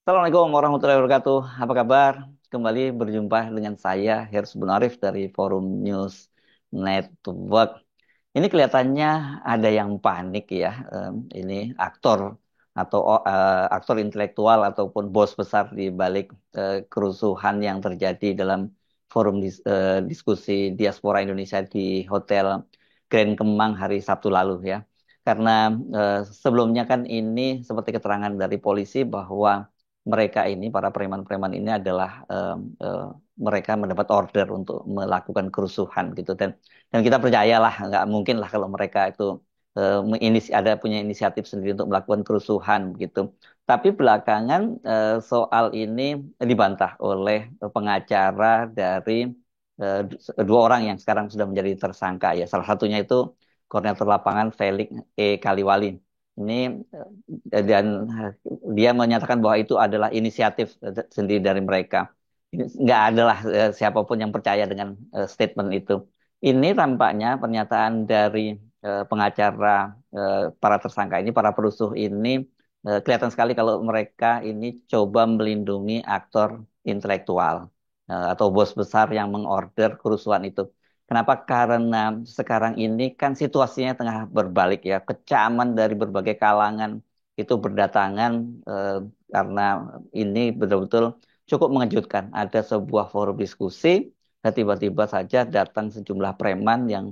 Assalamualaikum warahmatullahi wabarakatuh. Apa kabar? Kembali berjumpa dengan saya, Hersy Bunarif dari Forum News Network. Ini kelihatannya ada yang panik ya. Ini aktor atau aktor intelektual ataupun bos besar di balik kerusuhan yang terjadi dalam forum diskusi diaspora Indonesia di Hotel Grand Kemang hari Sabtu lalu ya. Karena sebelumnya kan ini seperti keterangan dari polisi bahwa mereka ini, para preman-preman ini adalah mereka mendapat order untuk melakukan kerusuhan gitu. Dan kita percayalah, nggak mungkin lah kalau mereka itu ada punya inisiatif sendiri untuk melakukan kerusuhan gitu. Tapi belakangan soal ini dibantah oleh pengacara dari dua orang yang sekarang sudah menjadi tersangka ya. Salah satunya itu Koordinator Lapangan Felix Kaliwali. Ini dan dia menyatakan bahwa itu adalah inisiatif sendiri dari mereka. Ini nggak adalah siapapun yang percaya dengan statement itu. Ini tampaknya pernyataan dari pengacara para tersangka ini, para perusuh ini kelihatan sekali kalau mereka ini coba melindungi aktor intelektual atau bos besar yang mengorder kerusuhan itu. Kenapa? Karena sekarang ini kan situasinya tengah berbalik ya, kecaman dari berbagai kalangan itu berdatangan eh, karena ini betul-betul cukup mengejutkan. Ada sebuah forum diskusi, dan tiba-tiba saja datang sejumlah preman yang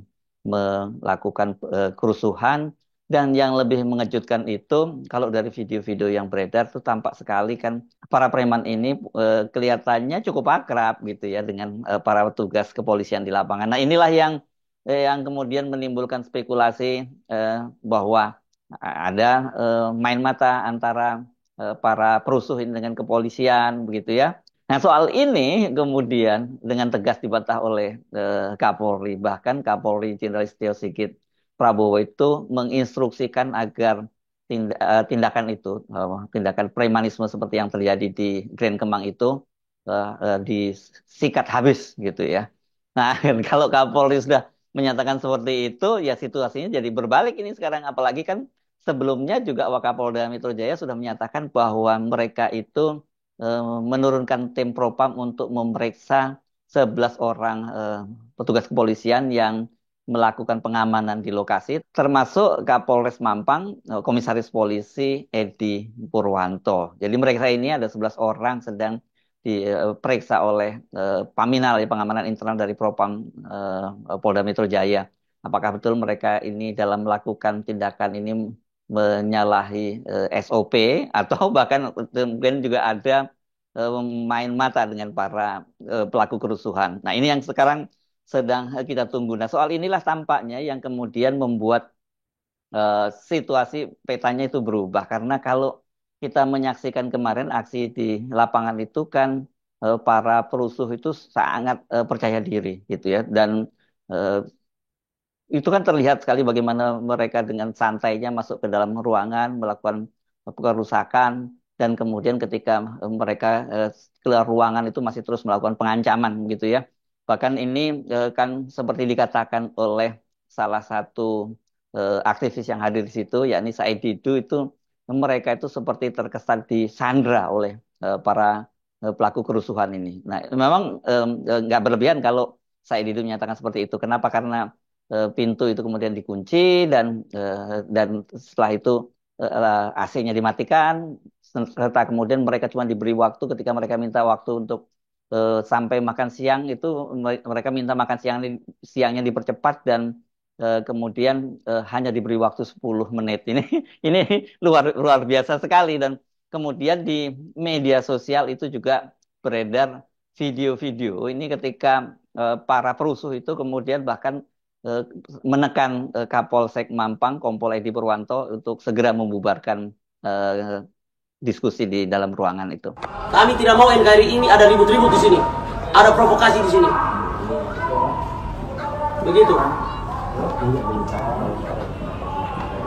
melakukan kerusuhan. Dan yang lebih mengejutkan itu, kalau dari video-video yang beredar tuh tampak sekali kan para preman ini kelihatannya cukup akrab gitu ya dengan para petugas kepolisian di lapangan. Nah inilah yang kemudian menimbulkan spekulasi bahwa ada main mata antara para perusuh ini dengan kepolisian begitu ya. Nah soal ini kemudian dengan tegas dibantah oleh Kapolri, bahkan Kapolri Jenderal Istio Sigit Prabowo itu menginstruksikan agar tindakan itu, tindakan premanisme seperti yang terjadi di Grand Kemang itu disikat habis gitu ya. Nah, kalau Kapolri sudah menyatakan seperti itu, ya situasinya jadi berbalik ini sekarang. Apalagi kan sebelumnya juga Wakapolda Metro Jaya sudah menyatakan bahwa mereka itu menurunkan tim Propam untuk memeriksa 11 orang petugas kepolisian yang melakukan pengamanan di lokasi, termasuk Kapolres Mampang, Komisaris Polisi Edi Purwanto. Jadi mereka ini ada 11 orang sedang diperiksa oleh Paminal, ya, pengamanan internal dari Propam Polda Metro Jaya. Apakah betul mereka ini dalam melakukan tindakan ini menyalahi SOP atau bahkan mungkin juga ada main mata dengan para pelaku kerusuhan. Nah, ini yang sekarang sedang kita tunggu. Nah, soal inilah tampaknya yang kemudian membuat situasi petanya itu berubah. Karena kalau kita menyaksikan kemarin aksi di lapangan itu kan para perusuh itu sangat percaya diri gitu ya. Dan eh, itu kan terlihat sekali bagaimana mereka dengan santainya masuk ke dalam ruangan melakukan kerusakan dan kemudian ketika mereka keluar ruangan itu masih terus melakukan pengancaman gitu ya. Bahkan ini kan seperti dikatakan oleh salah satu aktivis yang hadir di situ yakni Said Didu itu mereka itu seperti terkesan disandra oleh para pelaku kerusuhan ini. Nah, memang nggak berlebihan kalau Said Didu menyatakan seperti itu. Kenapa? Karena pintu itu kemudian dikunci dan setelah itu AC-nya dimatikan serta kemudian mereka cuma diberi waktu ketika mereka minta waktu untuk sampai makan siang itu mereka minta makan siangnya dipercepat dan kemudian hanya diberi waktu 10 menit. Ini luar luar biasa sekali dan kemudian di media sosial itu juga beredar video-video ini ketika para perusuh itu kemudian bahkan eh, menekan Kapolsek Mampang, Kompol Edi Purwanto untuk segera membubarkan eh, diskusi di dalam ruangan itu. Kami tidak mau NKRI ini ada ribut-ribut di sini, ada provokasi di sini. Begitu.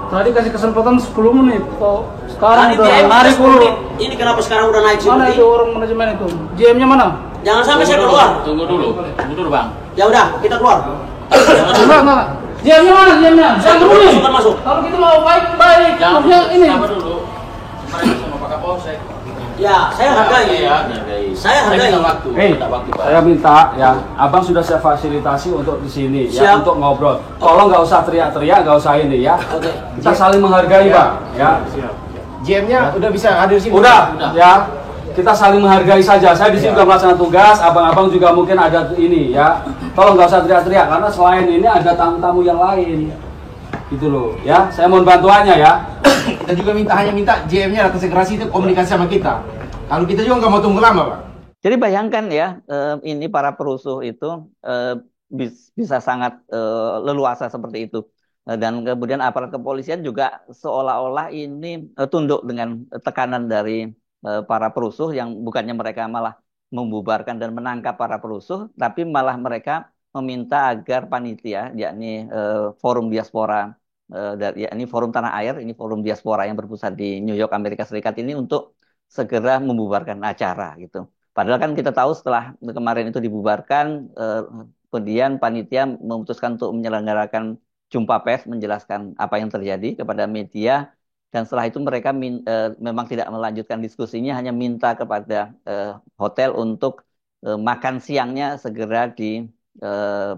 Tadi kasih kesempatan 10 menit, kok sekarang Tadi udah DM narik 10 dulu. menit. Ini kenapa sekarang udah naik Mana seperti itu orang manajemen itu? GM-nya mana? Jangan sampai saya keluar. Tunggu dulu bang. Ya udah, kita keluar. Enggak. GM-nya mana? GM-nya? Jangan dulu. Bukan masuk. Kalau kita mau baik-baik, maksudnya ini. Sabar dulu. Mereka sama Pak Kapolsek. Ya, saya hargai. Saya hargai. Saya minta ya, abang sudah saya fasilitasi untuk di sini ya, Siap. untuk ngobrol. Tolong nggak usah teriak-teriak, nggak usah ini ya. Oke. Kita saling menghargai, Bang. Ya. GM-nya udah bisa hadir sini. Udah, ya. Kita saling menghargai saja. Saya di sini juga melaksanakan tugas, abang-abang juga mungkin ada ini ya. Tolong nggak usah teriak-teriak karena selain ini ada tamu-tamu yang lain. Gitu loh, ya. Saya mohon bantuannya ya. Kita juga hanya minta GM-nya atas integrasi itu komunikasi sama kita. Kalau kita juga nggak mau tunggu lama, Pak. Jadi bayangkan ya, ini para perusuh itu bisa sangat leluasa seperti itu. Dan kemudian aparat kepolisian juga seolah-olah ini tunduk dengan tekanan dari para perusuh yang bukannya mereka malah membubarkan dan menangkap para perusuh, tapi malah mereka meminta agar panitia, yakni Forum Diaspora, yakni Forum Tanah Air, ini Forum Diaspora yang berpusat di New York, Amerika Serikat ini untuk segera membubarkan acara gitu. Padahal kan kita tahu setelah kemarin itu dibubarkan, kemudian panitia memutuskan untuk menyelenggarakan jumpa pers menjelaskan apa yang terjadi kepada media, dan setelah itu mereka memang tidak melanjutkan diskusinya, hanya minta kepada hotel untuk makan siangnya segera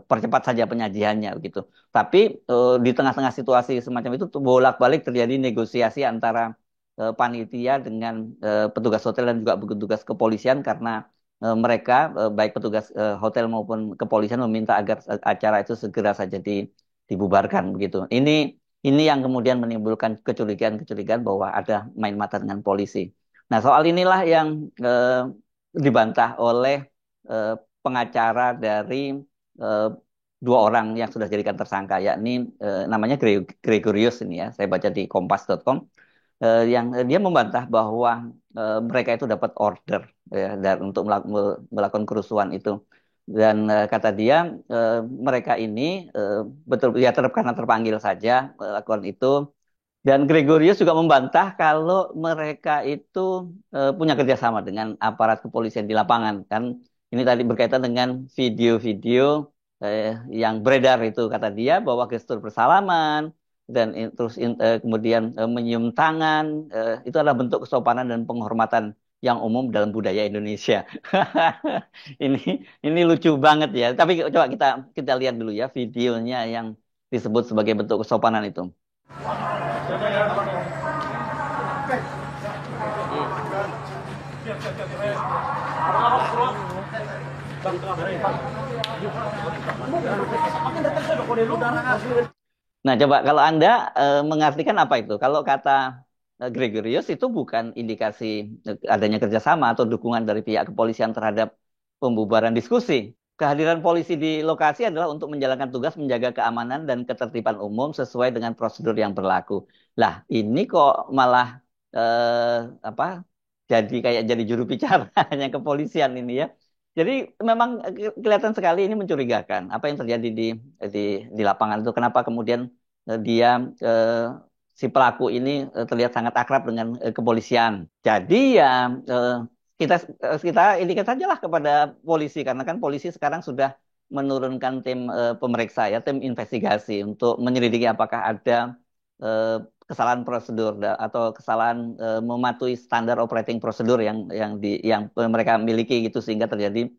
percepat saja penyajiannya gitu. Tapi di tengah-tengah situasi semacam itu bolak-balik terjadi negosiasi antara panitia dengan petugas hotel dan juga petugas kepolisian karena mereka baik petugas hotel maupun kepolisian meminta agar acara itu segera saja dibubarkan begitu. Ini yang kemudian menimbulkan kecurigaan-kecurigaan bahwa ada main mata dengan polisi. Nah, soal inilah yang dibantah oleh pengacara dari dua orang yang sudah dijadikan tersangka, yakni namanya Gregorius ini ya, saya baca di kompas.com. Yang dia membantah bahwa mereka itu dapat order ya, untuk melakukan kerusuhan itu, dan kata dia mereka ini betul ya karena terpanggil saja melakukan itu, dan Gregorius juga membantah kalau mereka itu punya kerjasama dengan aparat kepolisian di lapangan. Kan ini tadi berkaitan dengan video-video yang beredar itu, kata dia bahwa gestur bersalaman dan kemudian menyium tangan itu adalah bentuk kesopanan dan penghormatan yang umum dalam budaya Indonesia. Ini lucu banget ya. Tapi coba kita lihat dulu ya videonya yang disebut sebagai bentuk kesopanan itu. Nah, coba kalau Anda mengartikan apa itu? Kalau kata Gregorius itu bukan indikasi adanya kerjasama atau dukungan dari pihak kepolisian terhadap pembubaran diskusi. Kehadiran polisi di lokasi adalah untuk menjalankan tugas menjaga keamanan dan ketertiban umum sesuai dengan prosedur yang berlaku. Lah, ini kok malah jadi juru bicara hanya kepolisian ini ya. Jadi memang kelihatan sekali ini mencurigakan apa yang terjadi di lapangan itu. Kenapa kemudian si pelaku ini terlihat sangat akrab dengan kepolisian. Jadi ya kita indikat sajalah kepada polisi, karena kan polisi sekarang sudah menurunkan tim pemeriksa ya, tim investigasi untuk menyelidiki apakah ada kesalahan prosedur atau kesalahan mematuhi standar operating prosedur yang mereka miliki gitu, sehingga terjadi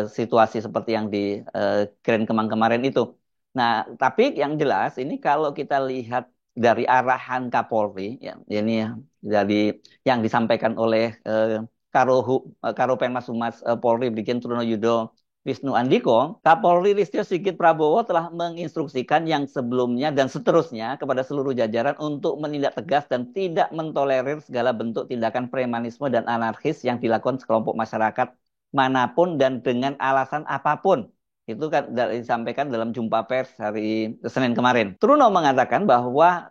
situasi seperti yang di Grand Kemang kemarin itu. Nah, tapi yang jelas ini kalau kita lihat dari arahan Kapolri ya, ini dari yang disampaikan oleh Karopenmas Humas Polri Brigjen Truno Yudo Wisnu Andiko, Kapolri Listio Sigit Prabowo telah menginstruksikan yang sebelumnya dan seterusnya kepada seluruh jajaran untuk menindak tegas dan tidak mentolerir segala bentuk tindakan premanisme dan anarkis yang dilakukan sekelompok masyarakat manapun dan dengan alasan apapun. Itu kan disampaikan dalam jumpa pers hari Senin kemarin. Truno mengatakan bahwa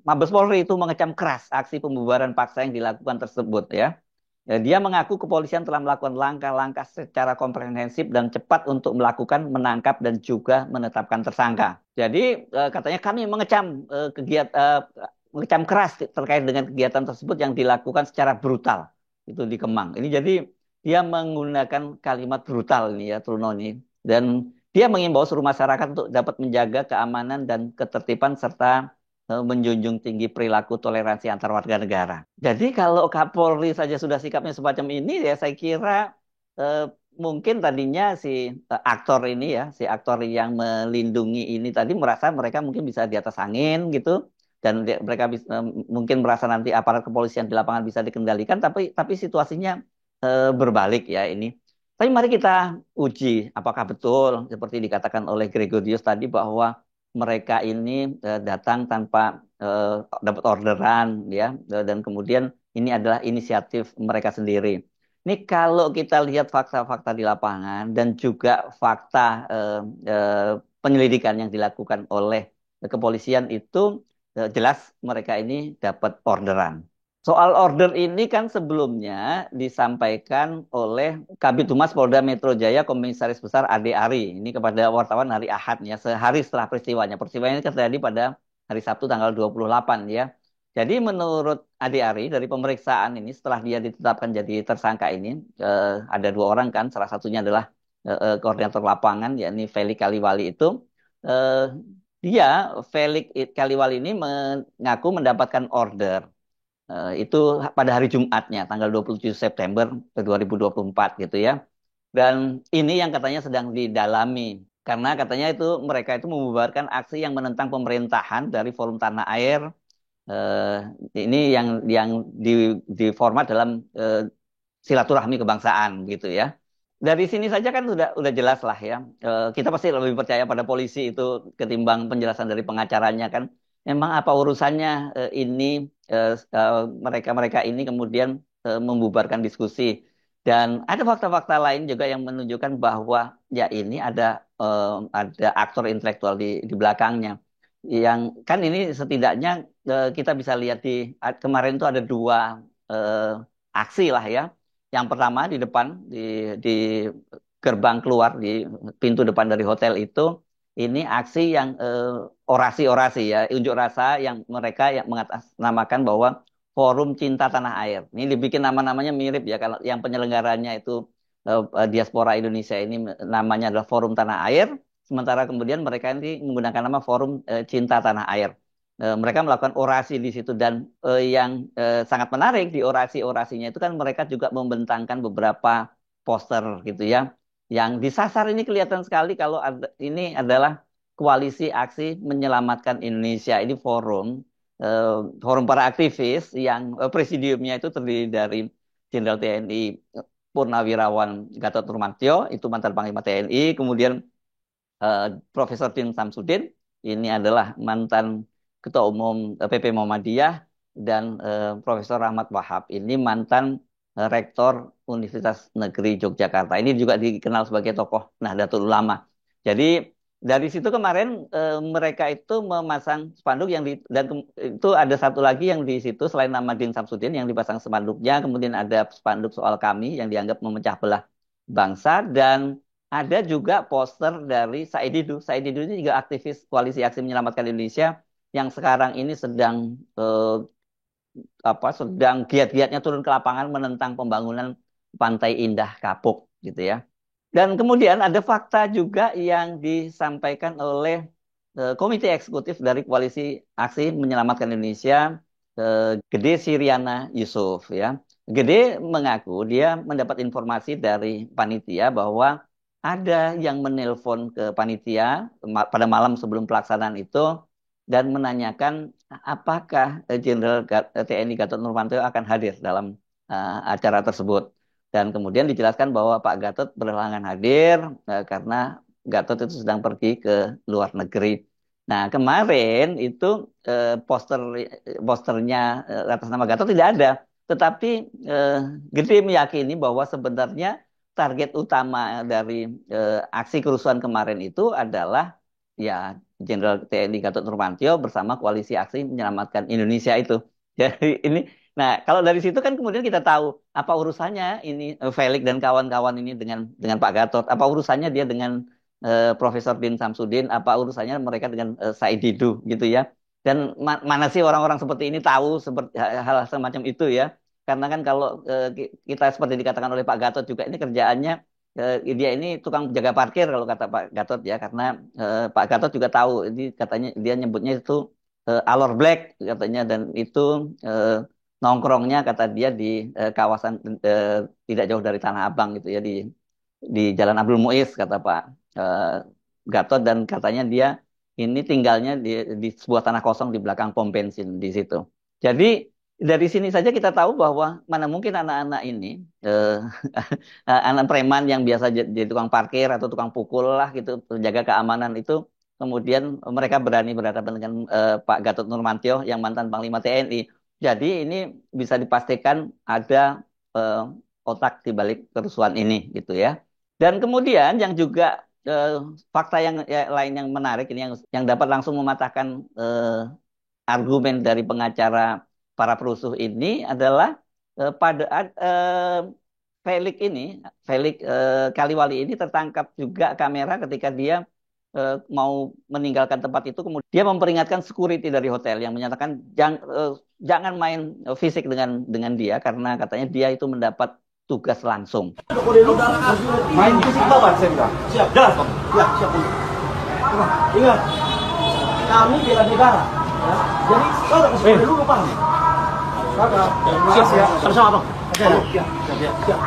Mabes Polri itu mengecam keras aksi pembubaran paksa yang dilakukan tersebut ya. Dia mengaku kepolisian telah melakukan langkah-langkah secara komprehensif dan cepat untuk melakukan, menangkap, dan juga menetapkan tersangka. Jadi katanya kami mengecam mengecam keras terkait dengan kegiatan tersebut yang dilakukan secara brutal itu di Kemang. Ini jadi dia menggunakan kalimat brutal ini ya Truno ini, dan dia mengimbau seluruh masyarakat untuk dapat menjaga keamanan dan ketertiban serta menjunjung tinggi perilaku toleransi antar warga negara. Jadi kalau Kapolri saja sudah sikapnya semacam ini, ya saya kira eh, mungkin tadinya si aktor ini ya, si aktor yang melindungi ini tadi merasa mereka mungkin bisa di atas angin gitu, dan mereka mungkin merasa nanti aparat kepolisian di lapangan bisa dikendalikan, tapi situasinya berbalik ya ini. Tapi mari kita uji apakah betul seperti dikatakan oleh Gregorius tadi bahwa mereka ini datang tanpa dapat orderan ya, dan kemudian ini adalah inisiatif mereka sendiri. Ini kalau kita lihat fakta-fakta di lapangan dan juga fakta penyelidikan yang dilakukan oleh kepolisian itu jelas mereka ini dapat orderan. Soal order ini kan sebelumnya disampaikan oleh Kabid Humas Polda Metro Jaya Komisaris Besar Ade Ari ini kepada wartawan hari Ahad ya, sehari setelah peristiwanya. Peristiwanya ini terjadi pada hari Sabtu tanggal 28 ya. Jadi menurut Ade Ari dari pemeriksaan ini setelah dia ditetapkan jadi tersangka ini ada dua orang kan, salah satunya adalah koordinator lapangan yakni Felix Kaliwali itu eh, dia Felix Kaliwali ini mengaku mendapatkan order itu pada hari Jumatnya, tanggal 27 September 2024 gitu ya. Dan ini yang katanya sedang didalami. Karena katanya itu mereka itu membubarkan aksi yang menentang pemerintahan dari Forum Tanah Air. Eh, ini yang di format dalam silaturahmi kebangsaan gitu ya. Dari sini saja kan udah jelas lah ya. Kita pasti lebih percaya pada polisi itu ketimbang penjelasan dari pengacaranya kan. Memang apa urusannya ini mereka-mereka ini kemudian membubarkan diskusi. Dan ada fakta-fakta lain juga yang menunjukkan bahwa ya ini ada aktor intelektual di belakangnya. Yang kan ini setidaknya kita bisa lihat kemarin itu ada dua aksi lah ya. Yang pertama di depan di gerbang keluar di pintu depan dari hotel itu ini aksi yang orasi-orasi ya, unjuk rasa yang mereka yang mengatasnamakan bahwa Forum Cinta Tanah Air. Ini dibikin nama-namanya mirip ya kalau yang penyelenggaranya itu diaspora Indonesia ini namanya adalah Forum Tanah Air, sementara kemudian mereka ini menggunakan nama Forum Cinta Tanah Air. Mereka melakukan orasi di situ dan yang sangat menarik di orasi-orasinya itu kan mereka juga membentangkan beberapa poster gitu ya. Yang disasar ini kelihatan sekali kalau ini adalah koalisi aksi menyelamatkan Indonesia. Ini eh, forum para aktivis yang presidiumnya itu terdiri dari Jenderal TNI Purnawirawan Gatot Nurmantio, itu mantan Panglima TNI, kemudian eh, Profesor Din Samsudin, ini adalah mantan Ketua Umum PP Muhammadiyah, dan Profesor Rahmat Wahab, ini mantan Rektor Universitas Negeri Yogyakarta. Ini juga dikenal sebagai tokoh Nahdlatul Ulama. Jadi dari situ kemarin mereka itu memasang spanduk dan itu ada satu lagi yang di situ selain nama Din Samsudin yang dipasang spanduknya, kemudian ada spanduk soal kami yang dianggap memecah belah bangsa dan ada juga poster dari Said Didu. Said Didu ini juga aktivis Koalisi Aksi Menyelamatkan Indonesia yang sekarang ini sedang giat-giatnya turun ke lapangan menentang pembangunan Pantai Indah Kapuk gitu ya. Dan kemudian ada fakta juga yang disampaikan oleh Komite Eksekutif dari Koalisi Aksi Menyelamatkan Indonesia, Gede Siriana Yusuf ya. Gede mengaku dia mendapat informasi dari panitia bahwa ada yang menelpon ke panitia pada malam sebelum pelaksanaan itu dan menanyakan apakah Jenderal TNI Gatot Nurmantio akan hadir dalam acara tersebut. Dan kemudian dijelaskan bahwa Pak Gatot berhalangan hadir karena Gatot itu sedang pergi ke luar negeri. Nah, kemarin itu posternya atas nama Gatot tidak ada. Tetapi eh, Gede meyakini bahwa sebenarnya target utama dari aksi kerusuhan kemarin itu adalah ya Jenderal TNI Gatot Nurmantio bersama Koalisi Aksi Menyelamatkan Indonesia itu. Jadi ini, nah kalau dari situ kan kemudian kita tahu apa urusannya ini Felix dan kawan-kawan ini dengan Pak Gatot, apa urusannya dia dengan Profesor Din Samsudin, apa urusannya mereka dengan Said Didu gitu ya. Dan mana sih orang-orang seperti ini tahu seperti hal semacam itu ya. Karena kan kalau kita seperti dikatakan oleh Pak Gatot juga ini kerjaannya dia ini tukang jaga parkir kalau kata Pak Gatot ya karena Pak Gatot juga tahu ini katanya dia nyebutnya itu Alor Black katanya, dan itu nongkrongnya kata dia di kawasan tidak jauh dari Tanah Abang gitu ya, di Jalan Abdul Muiz kata Pak eh, Gatot, dan katanya dia ini tinggalnya di sebuah tanah kosong di belakang pom bensin di situ. Jadi dari sini saja kita tahu bahwa mana mungkin anak-anak ini eh, anak preman yang biasa jadi tukang parkir atau tukang pukul lah gitu, penjaga keamanan itu, kemudian mereka berani berhadapan dengan Pak Gatot Nurmantio yang mantan Panglima TNI. Jadi ini bisa dipastikan ada eh, otak di balik kerusuhan ini gitu ya. Dan kemudian yang juga eh, fakta yang lain yang menarik ini yang dapat langsung mematahkan argumen dari pengacara para perusuh ini adalah pada Felix ini, Felix Kaliwali ini tertangkap juga kamera ketika dia mau meninggalkan tempat itu, kemudian dia memperingatkan security dari hotel yang menyatakan jangan main fisik dengan dia karena katanya dia itu mendapat tugas langsung. Main fisik bapak saya bilang. Siap, jelas Pak. Siap, siap. Ingat, kami bela negara. Ya. Jadi kau udah kasih dulu paham. Siap, siap. Sama-sama Bang. Siap, siap, siap.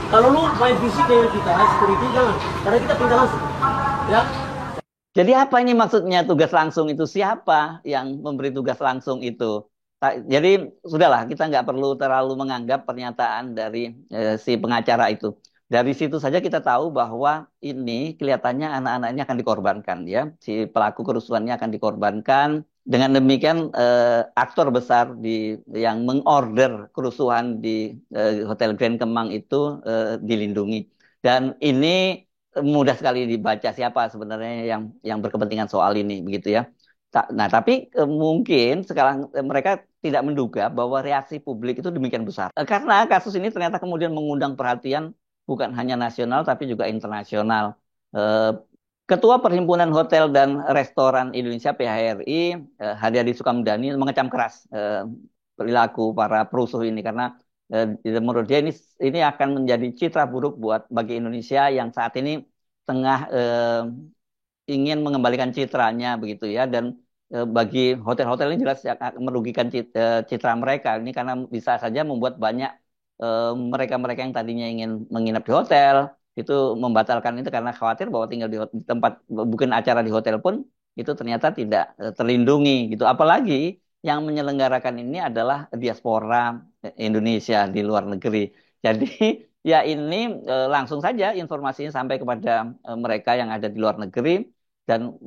Kalau lu main fisik dengan kita, security jangan. Karena kita pindah langsung. Ya. Jadi apa ini maksudnya tugas langsung itu? Siapa yang memberi tugas langsung itu? Jadi sudahlah, kita nggak perlu terlalu menganggap pernyataan dari si pengacara itu. Dari situ saja kita tahu bahwa ini kelihatannya anak-anak ini akan dikorbankan ya. Si pelaku kerusuhannya akan dikorbankan. Dengan demikian aktor besar yang mengorder kerusuhan di Hotel Grand Kemang itu dilindungi. Dan ini mudah sekali dibaca siapa sebenarnya yang berkepentingan soal ini begitu ya. Nah, tapi mungkin sekarang mereka tidak menduga bahwa reaksi publik itu demikian besar. Karena kasus ini ternyata kemudian mengundang perhatian bukan hanya nasional tapi juga internasional. Eh, Ketua Perhimpunan Hotel dan Restoran Indonesia (PHRI) Haryadi Sukamdhani mengecam keras perilaku para perusuh ini karena menurut dia ini akan menjadi citra buruk bagi Indonesia yang saat ini tengah ingin mengembalikan citranya begitu ya, dan bagi hotel-hotel ini jelas akan merugikan citra mereka ini karena bisa saja membuat banyak mereka-mereka yang tadinya ingin menginap di hotel itu membatalkan itu karena khawatir bahwa tinggal di tempat bukan acara di hotel pun itu ternyata tidak terlindungi gitu. Apalagi yang menyelenggarakan ini adalah diaspora Indonesia di luar negeri. Jadi ya ini langsung saja informasinya sampai kepada mereka yang ada di luar negeri, dan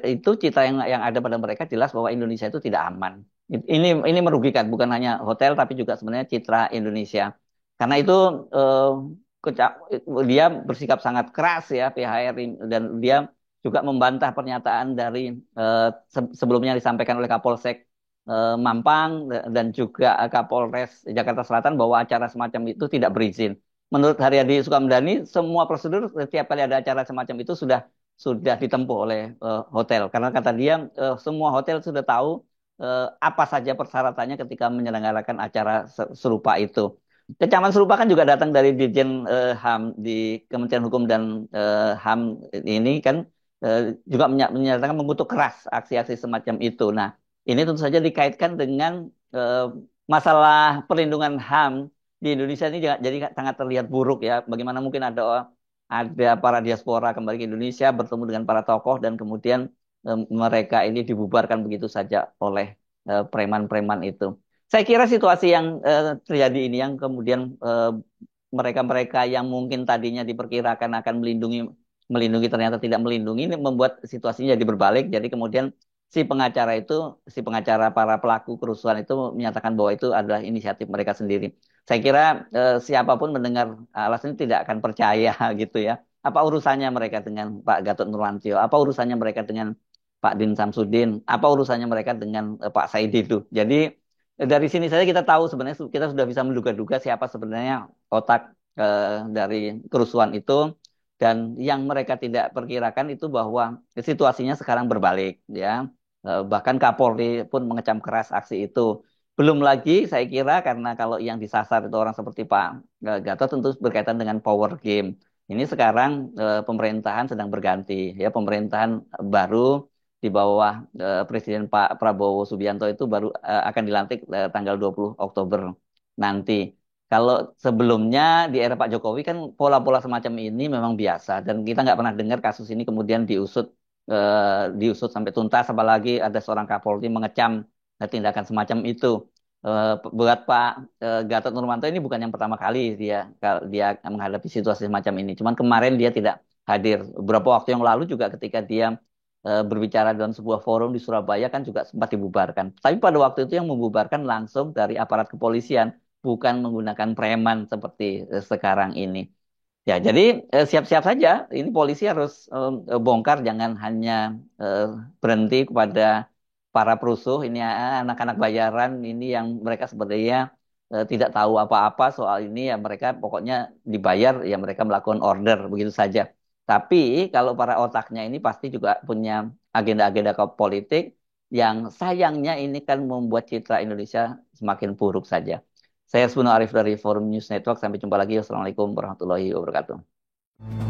itu citra yang ada pada mereka jelas bahwa Indonesia itu tidak aman. Ini merugikan bukan hanya hotel tapi juga sebenarnya citra Indonesia. Karena itu dia bersikap sangat keras ya PHRI, dan dia juga membantah pernyataan dari sebelumnya disampaikan oleh Kapolsek Mampang dan juga Kapolres Jakarta Selatan bahwa acara semacam itu tidak berizin. Menurut Haryadi Sukamdhani, semua prosedur setiap kali ada acara semacam itu sudah ditempuh oleh hotel. Karena kata dia semua hotel sudah tahu apa saja persyaratannya ketika menyelenggarakan acara serupa itu. Kecaman serupa kan juga datang dari Dirjen HAM di Kementerian Hukum dan HAM ini kan juga menyatakan mengutuk keras aksi-aksi semacam itu. Nah, ini tentu saja dikaitkan dengan masalah perlindungan HAM di Indonesia ini jadi sangat terlihat buruk ya. Bagaimana mungkin ada para diaspora kembali ke Indonesia bertemu dengan para tokoh dan kemudian mereka ini dibubarkan begitu saja oleh preman-preman itu. Saya kira situasi yang terjadi ini yang kemudian mereka-mereka yang mungkin tadinya diperkirakan akan melindungi ternyata tidak melindungi, ini membuat situasinya jadi berbalik. Jadi kemudian si pengacara para pelaku kerusuhan itu menyatakan bahwa itu adalah inisiatif mereka sendiri. Saya kira siapapun mendengar alasan ini tidak akan percaya gitu ya. Apa urusannya mereka dengan Pak Gatot Nurmantio? Apa urusannya mereka dengan Pak Din Samsudin? Apa urusannya mereka dengan Pak Said Didu? Jadi dari sini saja kita tahu sebenarnya kita sudah bisa menduga-duga siapa sebenarnya otak dari kerusuhan itu. Dan yang mereka tidak perkirakan itu bahwa situasinya sekarang berbalik ya. Bahkan Kapolri pun mengecam keras aksi itu. Belum lagi saya kira karena kalau yang disasar itu orang seperti Pak Gatot tentu berkaitan dengan power game. Ini sekarang pemerintahan sedang berganti ya, pemerintahan baru di bawah Presiden Pak Prabowo Subianto itu baru akan dilantik tanggal 20 Oktober nanti. Kalau sebelumnya di era Pak Jokowi kan pola-pola semacam ini memang biasa dan kita nggak pernah dengar kasus ini kemudian diusut sampai tuntas, apalagi ada seorang Kapolri mengecam tindakan semacam itu. Buat Pak Gatot Nurmantio ini bukan yang pertama kali dia menghadapi situasi semacam ini. Cuman kemarin dia tidak hadir. Beberapa waktu yang lalu juga ketika dia berbicara dalam sebuah forum di Surabaya kan juga sempat dibubarkan. Tapi pada waktu itu yang membubarkan langsung dari aparat kepolisian, bukan menggunakan preman seperti sekarang ini. Ya, jadi siap-siap saja. Ini polisi harus bongkar, jangan hanya eh, berhenti kepada para perusuh. Ini anak-anak bayaran ini yang mereka sebenarnya tidak tahu apa-apa soal ini. Ya mereka pokoknya dibayar, ya mereka melakukan order begitu saja. Tapi kalau para otaknya ini pasti juga punya agenda-agenda politik yang sayangnya ini kan membuat citra Indonesia semakin buruk saja. Saya Arif dari Forum News Network. Sampai jumpa lagi. Wassalamualaikum warahmatullahi wabarakatuh.